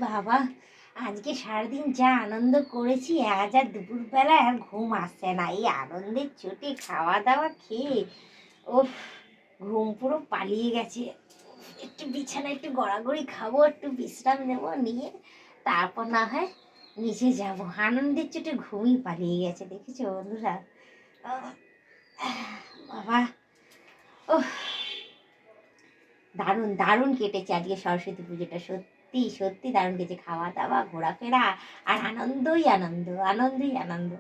বাবা, আজকে সারাদিন যা আনন্দ করেছি, আজ আর দুপুরবেলা আর ঘুম আসছে না। এই আনন্দের চোটে খাওয়া দাওয়া খেয়ে ওফ, ঘুম পুরো পালিয়ে গেছে। একটু বিছানায় একটু গড়াগড়ি খাবো, একটু বিশ্রাম নেবো, নিয়ে তারপর না হয় নিচে যাব। আনন্দের চোটে ঘুমই পালিয়ে গেছে, দেখেছো বন্ধুরা? আহ, বাবা, ও দারুণ দারুণ কেটেছে আজকে সরস্বতী পুজোটা। সত্যি সত্যি দারুণ কেটেছে, খাওয়া দাওয়া, ঘোরাফেরা, আর আনন্দই আনন্দ, আনন্দই আনন্দ।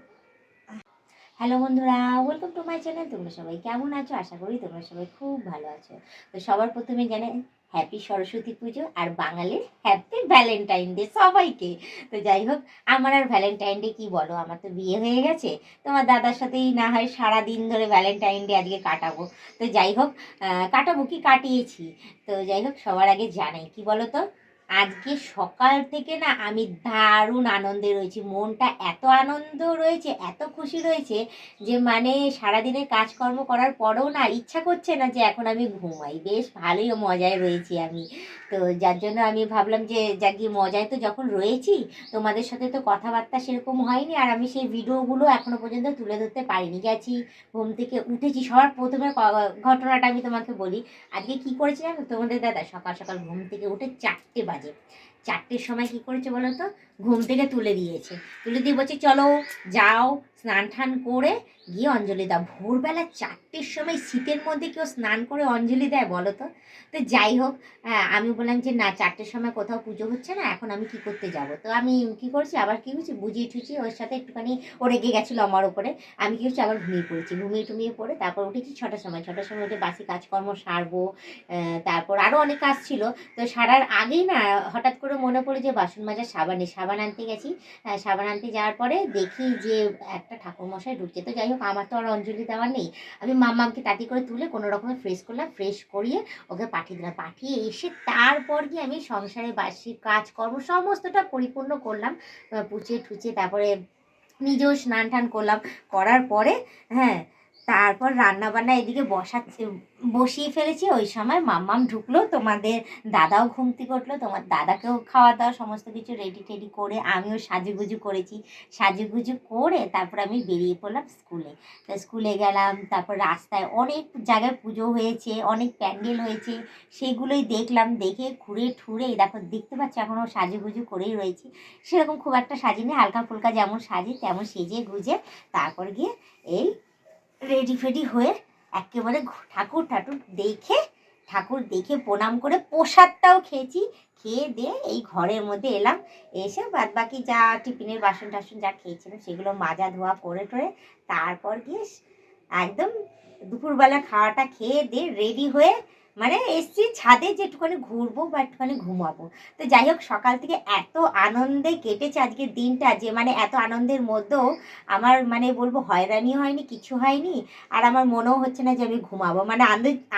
হ্যালো বন্ধুরা, ওয়েলকাম টু মাই চ্যানেল। তোমরা সবাই কেমন আছো? আশা করি তোমরা সবাই খুব ভালো আছো। তো সবার প্রথমে জানাই হ্যাপি সরস্বতী পুজো আর বাঙালির হ্যাপি ভ্যালেন্টাইন ডে সবাইকে। তো যাই হোক, আমার আর ভ্যালেন্টাইন ডে কি বলো, আমার তো বিয়ে হয়ে গেছে। তোমার দাদার সাথেই না হয় সারাদিন ধরে ভ্যালেন্টাইন ডে আজকে কাটাবো। তো যাই হোক, কাটাবো কি কাটিয়েছি। তো যাই হোক, সবার আগে জানাই কি বলো তো, আজকে সকাল থেকে না আমি দারুণ আনন্দে রয়েছি। মনটা এত আনন্দ রয়েছে, এত খুশি রয়েছে যে মানে সারাদিনের কাজকর্ম করার পরেও না ইচ্ছা করছে না যে এখন আমি ঘুমাই। বেশ ভালোই মজায় রয়েছি আমি। তো যার জন্য আমি ভাবলাম যে যাক গিয়ে মজায় তো যখন রয়েছি, তোমাদের সাথে তো কথাবার্তা সেরকম হয়নি, আর আমি সেই ভিডিওগুলো এখনো পর্যন্ত তুলে ধরতে পারিনি। গেছি, ঘুম থেকে উঠেছি, সবার প্রথমে ঘটনাটা আমি তোমাকে বলি। আজকে কি করেছি জানো তোমাদের দাদা? সকাল সকাল ঘুম থেকে উঠে 4টে বাজে, 4টের সময় কি করেছে বলো তো, ঘুম থেকে তুলে দিয়েছে। তুলে দিয়ে বলছে চলো যাও স্নান টান করে গিয়ে অঞ্জলি দাও। ভোরবেলা 4টের সময় শীতের মধ্যে কেউ স্নান করে অঞ্জলি দেয় বলো তো? তো যাই হোক, আমি বললাম যে না, 4টের সময় কোথাও পুজো হচ্ছে না, এখন আমি কি করতে যাব? তো আমি কি করছি, আবার কি হচ্ছে, বুঝিয়ে ঠুচিয়ে ওর সাথে একটুখানি ও রেগে গেছিলো আমার ওপরে। আমি কি হচ্ছে, আবার ঘুমিয়ে পড়েছি। ঘুমিয়ে টুমিয়ে পড়ে তারপর উঠেছি 6টার সময়। 6টার সময় উঠে বাসি কাজকর্ম সারবো, তারপর আরও অনেক কাজ ছিল। তো সারার আগেই না হঠাৎ করে মনে পড়ে যে বাসন মাজার সাবান নেই, সাবান আনতে গেছি। সাবান আনতে যাওয়ার পরে দেখি যে একটা ঠাকুরমশাই ঢুকছে। তো যাই হোক, আমার তো আর অঞ্জলি দেওয়ার নেই। আমি মাম্মামকে তাড়াতাড়ি করে তুলে কোনো রকমে ফ্রেশ করলাম, ফ্রেশ করিয়ে ওকে পাঠিয়ে দিলাম। পাঠিয়ে এসে তারপর গিয়ে আমি সংসারে বাসি কাজকর্ম সমস্তটা পরিপূর্ণ করলাম, পুচিয়ে ঠুচিয়ে তারপরে নিজেও স্নান টান করলাম। করার পরে হ্যাঁ, তারপর রান্না বান্না এদিকে বসিয়ে ফেলেছি। ওই সময় মাম্মাম ঢুকলো, তোমাদের দাদাও ঘুম থেকে উঠলো। তোমার দাদাকেও খাওয়া দাওয়া সমস্ত কিছু রেডি টেডি করে আমিও সাজুগুজু করেছি। সাজুগুজু করে তারপর আমি বেরিয়ে পড়লাম স্কুলে। তো স্কুলে গেলাম, তারপর রাস্তায় অনেক জায়গায় পুজো হয়েছে, অনেক প্যান্ডেল হয়েছে, সেগুলোই দেখলাম। দেখে ঘুরে ঠুরে দেখো, দেখতে পাচ্ছি এখনও সাজুগুজু করেই রয়েছি। সেরকম খুব একটা সাজিনি, হালকা ফুলকা যেমন সাজি তেমন সেজে গুজে তারপর গিয়ে এই রেডি ফেডি হয়ে একেবারে ঠাকুর ঠাকুর দেখে, ঠাকুর দেখে প্রণাম করে প্রসাদটাও খেয়েছি। খেয়ে দিয়ে এই ঘরের মধ্যে এলাম। এসে বাদ বাকি যা টিফিনের বাসন টাসন যা খেয়েছিলাম সেগুলো মাজা ধোয়া করে টরে তারপর গিয়ে একদম দুপুরবেলা খাওয়াটা খেয়ে দিয়ে রেডি হয়ে মানে এসছি ছাদে যে একটুখানি ঘুরবো বা একটুখানি ঘুমাবো। তো যাই হোক, সকাল থেকে এত আনন্দে কেটেছে আজকের দিনটা যে মানে এত আনন্দের মধ্যেও আমার মানে বলবো হয়রানি হয়নি, কিছু হয়নি। আর আমার মনেও হচ্ছে না যে আমি ঘুমাবো, মানে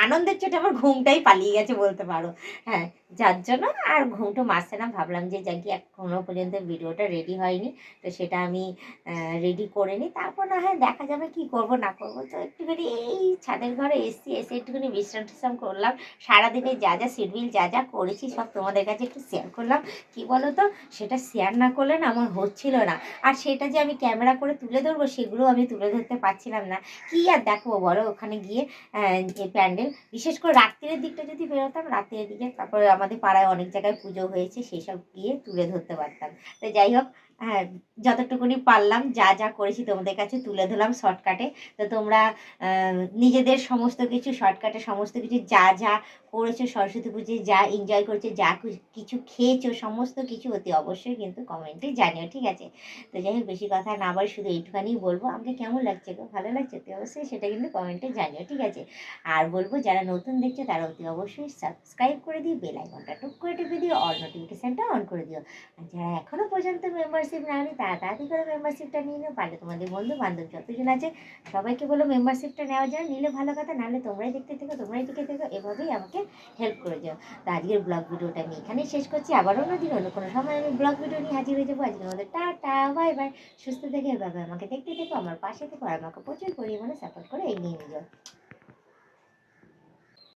আনন্দের চোটে আমার ঘুমটাই পালিয়ে গেছে বলতে পারো। হ্যাঁ, যার জন্য আর ঘুমটা আসছে না। ভাবলাম যে যাকে এখনো পর্যন্ত ভিডিওটা রেডি হয়নি, তো সেটা আমি রেডি করে নিই, তারপর না হয় দেখা যাবে কি করব না করব। তো একটুখানি এই ছাদের ঘরে এসে একটুখানি বিশ্রাম টিশ্রাম করলাম। সারাদিনে যা যা শিডিউল যা যা করেছি সব তোমাদের কাছে একটু শেয়ার করলাম। কি বলো তো, সেটা শেয়ার না করলে না আমার হচ্ছিল না। আর সেটা যে আমি ক্যামেরা করে তুলে ধরবো সেগুলো আমি তুলে ধরতে পারছিলাম না। কি আর দেখো বলো ওখানে গিয়ে প্যান্ডেল, বিশেষ করে রাত্রির দিকটা যদি বেরোতাম, রাত্রির দিকে তারপরে আমাদের পাড়ায় অনেক জায়গায় পুজো হয়েছে, সেই সব গিয়ে তুলে ধরতে পারতাম। তো যাই হোক, হ্যাঁ, যতটুকুনি পারলাম যা যা করেছি তোমাদের কাছে তুলে ধরলাম শর্টকাটে। তো তোমরা নিজেদের সমস্ত কিছু শর্টকাটে সমস্ত কিছু যা যা করেছো সরস্বতী পুজোয়, যা এনজয় করেছো, যা কিছু খেয়েছো, সমস্ত কিছু অতি অবশ্যই কিন্তু কমেন্টে জানিও, ঠিক আছে? তো যাই হোক, বেশি কথা না বলে শুধু এইটুখানি বলবো, আমাকে কেমন লাগছে গো, ভালো লাগছে তো অবশ্যই সেটা কিন্তু কমেন্টে জানিও, ঠিক আছে? আর বলবো যারা নতুন দেখছো তারা অতি অবশ্যই সাবস্ক্রাইব করে দিও, বেল আইকনটা টুক করে টিপে দিও, অল নোটিফিকেশানটা অন করে দিও। আর যারা এখনও পর্যন্ত মেম্বারশিপ নেওনি তারা তাড়াতাড়ি করে মেম্বারশিপটা নিয়ে নিও। পারলে তোমাদের বন্ধু বান্ধব যতজন আছে সবাইকে বলো মেম্বারশিপটা নেওয়া যায়, নিলে ভালো কথা, নাহলে তোমরাই দেখতে থেকো, তোমরাই দেখে থেকো, এভাবেই আমাকে হেল্প করে যাও। তো আজকের ব্লগ ভিডিওটা আমি এখানেই শেষ করছি। আবার অন্যদিন অন্য কোনো সময় আমি ব্লগ ভিডিও নিয়ে হাজির হয়ে যাবো। আজকের মধ্যে টাটা, বাই বাই। সুস্থ থেকে এভাবে আমাকে দেখতে থেকো, আমার পাশে থেকো, আর আমাকে প্রচুর পরিমাণে সাপোর্ট করে এগিয়ে নিয়ে যাও।